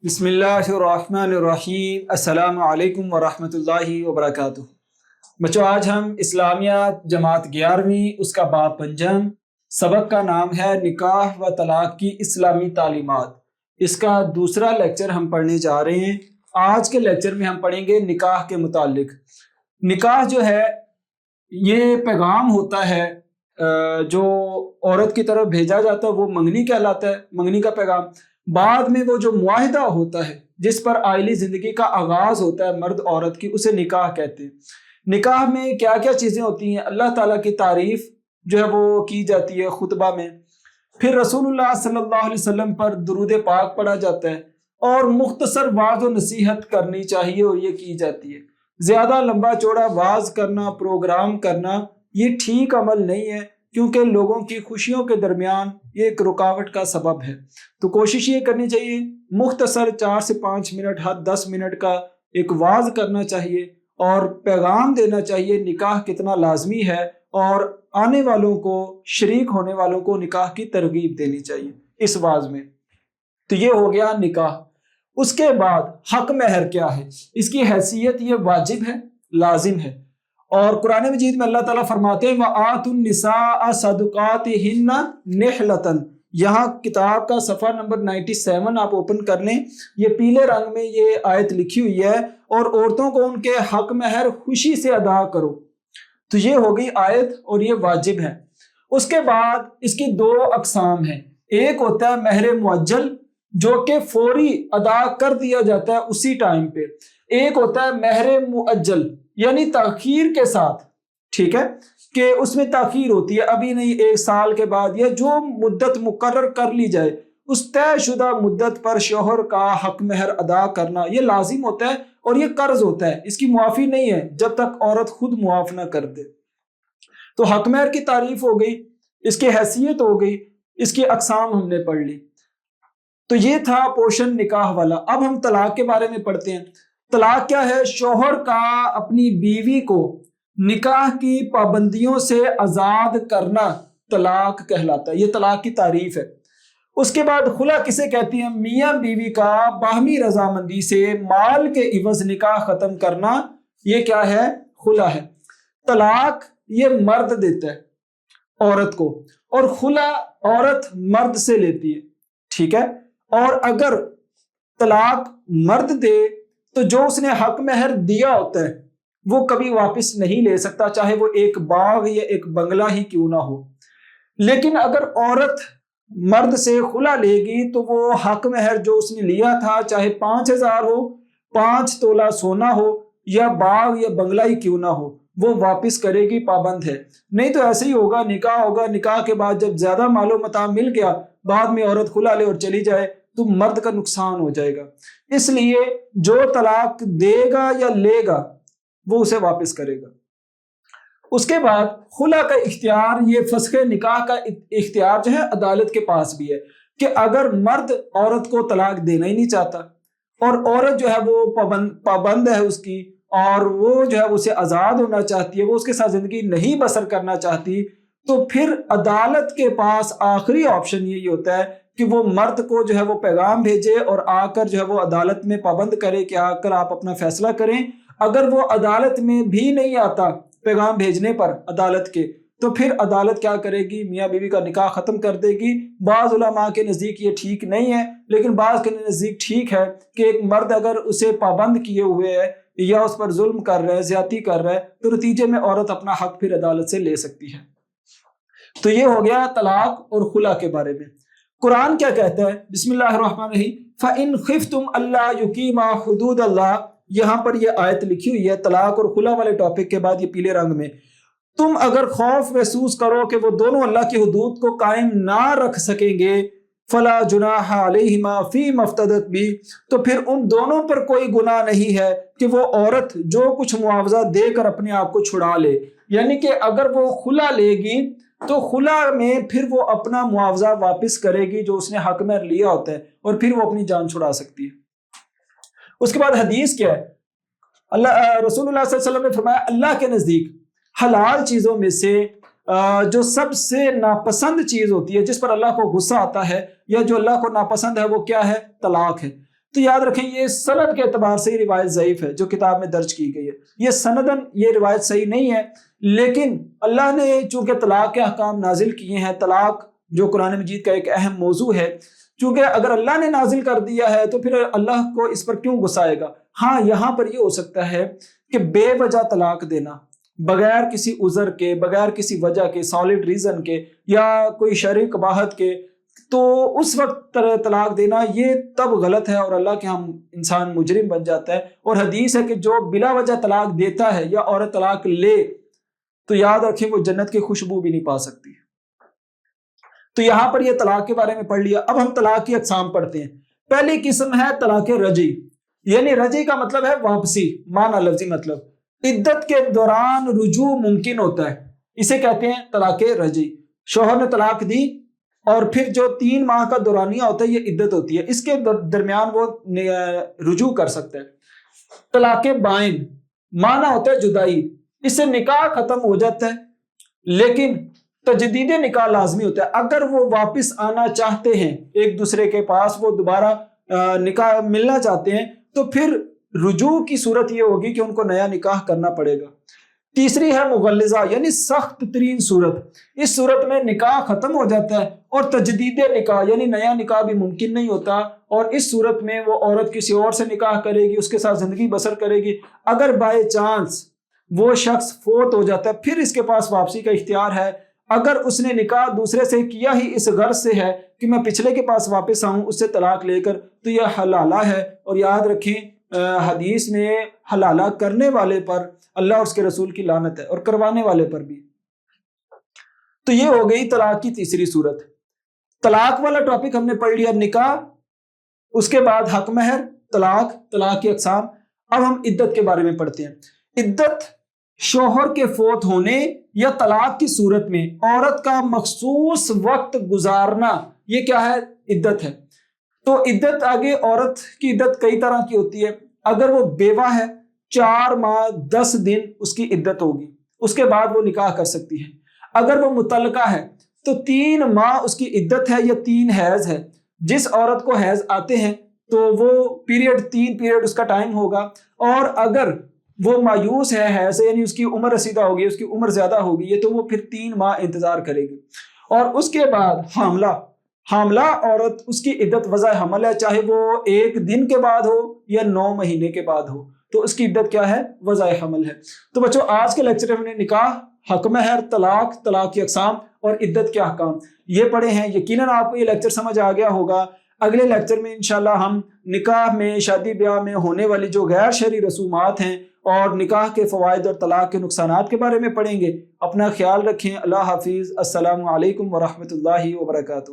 بسم اللہ الرحمن الرحیم، السلام علیکم ورحمۃ اللہ وبرکاتہ۔ بچوں، آج ہم اسلامیات جماعت 11ویں اس کا باب پنجم، سبق کا نام ہے نکاح و طلاق کی اسلامی تعلیمات۔ اس کا دوسرا لیکچر ہم پڑھنے جا رہے ہیں۔ آج کے لیکچر میں ہم پڑھیں گے نکاح کے متعلق۔ نکاح جو ہے یہ پیغام ہوتا ہے جو عورت کی طرف بھیجا جاتا ہے، وہ منگنی کہلاتا ہے، منگنی کا پیغام۔ بعد میں وہ جو معاہدہ ہوتا ہے جس پر آئلی زندگی کا آغاز ہوتا ہے مرد عورت کی، اسے نکاح کہتے ہیں۔ نکاح میں کیا کیا چیزیں ہوتی ہیں؟ اللہ تعالیٰ کی تعریف جو ہے وہ کی جاتی ہے خطبہ میں، پھر رسول اللہ صلی اللہ علیہ وسلم پر درود پاک پڑھا جاتا ہے، اور مختصر واعظ و نصیحت کرنی چاہیے اور یہ کی جاتی ہے۔ زیادہ لمبا چوڑا واعظ کرنا، پروگرام کرنا یہ ٹھیک عمل نہیں ہے، کیونکہ لوگوں کی خوشیوں کے درمیان یہ ایک رکاوٹ کا سبب ہے۔ تو کوشش یہ کرنی چاہیے مختصر 4 سے 5 منٹ، حد 10 منٹ کا ایک واعظ کرنا چاہیے اور پیغام دینا چاہیے نکاح کتنا لازمی ہے، اور آنے والوں کو، شریک ہونے والوں کو نکاح کی ترغیب دینی چاہیے اس واعظ میں۔ تو یہ ہو گیا نکاح۔ اس کے بعد حق مہر کیا ہے؟ اس کی حیثیت یہ واجب ہے، لازم ہے، اور قرآن مجید میں اللہ تعالیٰ فرماتے ہیں وَآتُوا النِّسَاءَ صَدُقَاتِهِنَّ نِحْلَةً۔ یہاں کتاب کا صفحہ نمبر 97 آپ اوپن کر لیں، یہ پیلے رنگ میں یہ آیت لکھی ہوئی ہے، اور عورتوں کو ان کے حق مہر خوشی سے ادا کرو۔ تو یہ ہو گئی آیت، اور یہ واجب ہے۔ اس کے بعد اس کی 2 اقسام ہیں۔ ایک ہوتا ہے مہر معجل، جو کہ فوری ادا کر دیا جاتا ہے اسی ٹائم پہ۔ ایک ہوتا ہے مہر مؤجل، یعنی تاخیر کے ساتھ، ٹھیک ہے، کہ اس میں تاخیر ہوتی ہے، ابھی نہیں، 1 سال کے بعد، یا جو مدت مقرر کر لی جائے اس طے شدہ مدت پر شوہر کا حق مہر ادا کرنا یہ لازم ہوتا ہے، اور یہ قرض ہوتا ہے، اس کی معافی نہیں ہے جب تک عورت خود معاف نہ کر دے۔ تو حق مہر کی تعریف ہو گئی، اس کی حیثیت ہو گئی، اس کی اقسام ہم نے پڑھ لی۔ تو یہ تھا پورشن نکاح والا۔ اب ہم طلاق کے بارے میں پڑھتے ہیں۔ طلاق کیا ہے؟ شوہر کا اپنی بیوی کو نکاح کی پابندیوں سے آزاد کرنا طلاق کہلاتا ہے، یہ طلاق کی تعریف ہے۔ اس کے بعد خلا کسے کہتی ہیں؟ میاں بیوی کا باہمی رضامندی سے مال کے عوض نکاح ختم کرنا، یہ کیا ہے؟ خلا ہے۔ طلاق یہ مرد دیتا ہے عورت کو، اور خلا عورت مرد سے لیتی ہے، ٹھیک ہے۔ اور اگر طلاق مرد دے تو جو اس نے حق مہر دیا ہوتا ہے وہ کبھی واپس نہیں لے سکتا، چاہے وہ ایک باغ یا ایک بنگلہ ہی کیوں نہ ہو۔ لیکن اگر عورت مرد سے خلا لے گی تو وہ حق مہر جو اس نے لیا تھا، چاہے 5000 ہو، 5 تولہ سونا ہو، یا باغ یا بنگلہ ہی کیوں نہ ہو، وہ واپس کرے گی، پابند ہے۔ نہیں تو ایسے ہی ہوگا، نکاح ہوگا، نکاح کے بعد جب زیادہ مال و متاع مل گیا، بعد میں عورت خلا لے اور چلی جائے تو مرد کا نقصان ہو جائے گا۔ اس لیے جو طلاق دے گا یا لے گا وہ اسے واپس کرے گا۔ اس کے بعد خلا کا اختیار، یہ فسخ نکاح کا اختیار جو ہے عدالت کے پاس بھی ہے، کہ اگر مرد عورت کو طلاق دینا ہی نہیں چاہتا اور عورت جو ہے وہ پابند ہے اس کی، اور وہ جو ہے اسے آزاد ہونا چاہتی ہے، وہ اس کے ساتھ زندگی نہیں بسر کرنا چاہتی، تو پھر عدالت کے پاس آخری آپشن یہی ہوتا ہے کہ وہ مرد کو جو ہے وہ پیغام بھیجے اور آ کر جو ہے وہ عدالت میں پابند کرے کہ آ کر آپ اپنا فیصلہ کریں۔ اگر وہ عدالت میں بھی نہیں آتا پیغام بھیجنے پر عدالت کے، تو پھر عدالت کیا کرے گی؟ میاں بیوی کا نکاح ختم کر دے گی۔ بعض علماء کے نزدیک یہ ٹھیک نہیں ہے، لیکن بعض کے نزدیک ٹھیک ہے کہ ایک مرد اگر اسے پابند کیے ہوئے ہے یا اس پر ظلم کر رہا ہے، زیادتی کر رہا ہے، تو نتیجے میں عورت اپنا حق پھر عدالت سے لے سکتی ہے۔ تو یہ ہو گیا طلاق اور خلا کے بارے میں۔ قرآن کیا کہتا ہے؟ بسم اللہ الرحمن الرحیم، فَإِنْ خِفْتُمْ أَلَّا يُقِيمَا حُدُودَ اللَّهِ۔ یہاں پر یہ آیت لکھی ہوئی ہے طلاق اور خلا والے ٹاپک کے بعد، یہ پیلے رنگ میں، تم اگر خوف محسوس کرو کہ وہ دونوں اللہ کی حدود کو قائم نہ رکھ سکیں گے، فَلَا جُنَاحَ عَلَيْهِمَا فِي مَا افْتَدَتْ بِهِ، تو پھر ان دونوں پر کوئی گناہ نہیں ہے کہ وہ عورت جو کچھ معاوضہ دے کر اپنے آپ کو چھڑا لے۔ یعنی کہ اگر وہ خلا لے گی تو خلا میں پھر وہ اپنا معاوضہ واپس کرے گی جو اس نے حق مہر لیا ہوتا ہے، اور پھر وہ اپنی جان چھڑا سکتی ہے۔ اس کے بعد حدیث کیا ہے؟ رسول اللہ صلی اللہ علیہ وسلم نے فرمایا اللہ کے نزدیک حلال چیزوں میں سے جو سب سے ناپسند چیز ہوتی ہے، جس پر اللہ کو غصہ آتا ہے یا جو اللہ کو ناپسند ہے، وہ کیا ہے؟ طلاق ہے۔ تو یاد رکھیں یہ سند کے اعتبار سے یہ روایت ضعیف ہے جو کتاب میں درج کی گئی ہے، یہ سندن یہ روایت صحیح نہیں ہے، لیکن اللہ نے چونکہ طلاق کے احکام نازل کیے ہیں، طلاق جو قرآن مجید کا ایک اہم موضوع ہے، چونکہ اگر اللہ نے نازل کر دیا ہے تو پھر اللہ کو اس پر کیوں غصہ آئے گا؟ ہاں یہاں پر یہ ہو سکتا ہے کہ بے وجہ طلاق دینا، بغیر کسی عذر کے، بغیر کسی وجہ کے، سالڈ ریزن کے، یا کوئی شرعی قباحت کے، تو اس وقت طلاق دینا یہ تب غلط ہے اور اللہ کے ہم انسان مجرم بن جاتا ہے۔ اور حدیث ہے کہ جو بلا وجہ طلاق دیتا ہے یا عورت طلاق لے تو یاد رکھیں وہ جنت کی خوشبو بھی نہیں پا سکتی۔ تو یہاں پر یہ طلاق کے بارے میں پڑھ لیا۔ اب ہم طلاق کی اقسام پڑھتے ہیں۔ پہلی قسم ہے طلاق رجعی، یعنی رجعی کا مطلب ہے واپسی، معنی لفظی مطلب عدت کے دوران رجوع ممکن ہوتا ہے، اسے کہتے ہیں طلاق رجعی۔ شوہر نے طلاق دی اور پھر جو 3 ماہ کا دورانیہ ہوتا ہے یہ عدت ہوتی ہے، اس کے درمیان وہ رجوع کر سکتا ہے۔ طلاق بائن معنی ہوتا ہے جدائی، اس سے نکاح ختم ہو جاتا ہے لیکن تجدید نکاح لازمی ہوتا ہے۔ اگر وہ واپس آنا چاہتے ہیں ایک دوسرے کے پاس، وہ دوبارہ نکاح ملنا چاہتے ہیں، تو پھر رجوع کی صورت یہ ہوگی کہ ان کو نیا نکاح کرنا پڑے گا۔ تیسری ہے مغلظہ، یعنی سخت ترین صورت، اس صورت میں نکاح ختم ہو جاتا ہے اور تجدید نکاح یعنی نیا نکاح بھی ممکن نہیں ہوتا، اور اس صورت میں وہ عورت کسی اور سے نکاح کرے گی، اس کے ساتھ زندگی بسر کرے گی۔ اگر بائی چانس وہ شخص فوت ہو جاتا ہے پھر اس کے پاس واپسی کا اختیار ہے۔ اگر اس نے نکاح دوسرے سے کیا ہی اس غرض سے ہے کہ میں پچھلے کے پاس واپس آؤں اس سے طلاق لے کر، تو یہ حلالہ ہے۔ اور یاد رکھیں حدیث میں حلالہ کرنے والے پر اللہ اور اس کے رسول کی لعنت ہے، اور کروانے والے پر بھی۔ تو یہ ہو گئی طلاق کی تیسری صورت۔ طلاق والا ٹاپک ہم نے پڑھ لیا، نکاح، اس کے بعد حق مہر، طلاق کی اقسام۔ اب ہم عدت کے بارے میں پڑھتے ہیں۔ عدت شوہر کے فوت ہونے یا طلاق کی صورت میں عورت کا مخصوص وقت گزارنا، یہ کیا ہے؟ عدت ہے۔ تو عدت آگے عورت کی عدت کئی طرح کی ہوتی ہے۔ اگر وہ بیوہ ہے 4 ماہ 10 دن اس کی عدت ہوگی، اس کے بعد وہ نکاح کر سکتی ہے۔ اگر وہ مطلقہ ہے تو 3 ماہ اس کی عدت ہے، یا 3 حیض ہے۔ جس عورت کو حیض آتے ہیں تو وہ پیریڈ 3 پیریڈ اس کا ٹائم ہوگا، اور اگر وہ مایوس ہے حیض سے، یعنی اس کی عمر رسیدہ ہوگی، اس کی عمر زیادہ ہوگی ہے، تو وہ پھر 3 ماہ انتظار کرے گی۔ اور اس کے بعد حاملہ عورت، اس کی عدت وضع حمل ہے، چاہے وہ 1 دن کے بعد ہو یا 9 مہینے کے بعد ہو، تو اس کی عدت کیا ہے؟ وضع حمل ہے۔ تو بچوں آج کے لیکچر میں ہم نے نکاح، حق مہر، طلاق کی اقسام اور عدت کے احکام یہ پڑھے ہیں۔ یقیناً آپ کو یہ لیکچر سمجھ آ گیا ہوگا۔ اگلے لیکچر میں انشاءاللہ ہم نکاح میں، شادی بیاہ میں ہونے والی جو غیر شرعی رسومات ہیں اور نکاح کے فوائد اور طلاق کے نقصانات کے بارے میں پڑھیں گے۔ اپنا خیال رکھیں۔ اللہ حافظ۔ السلام علیکم ورحمۃ اللہ وبرکاتہ۔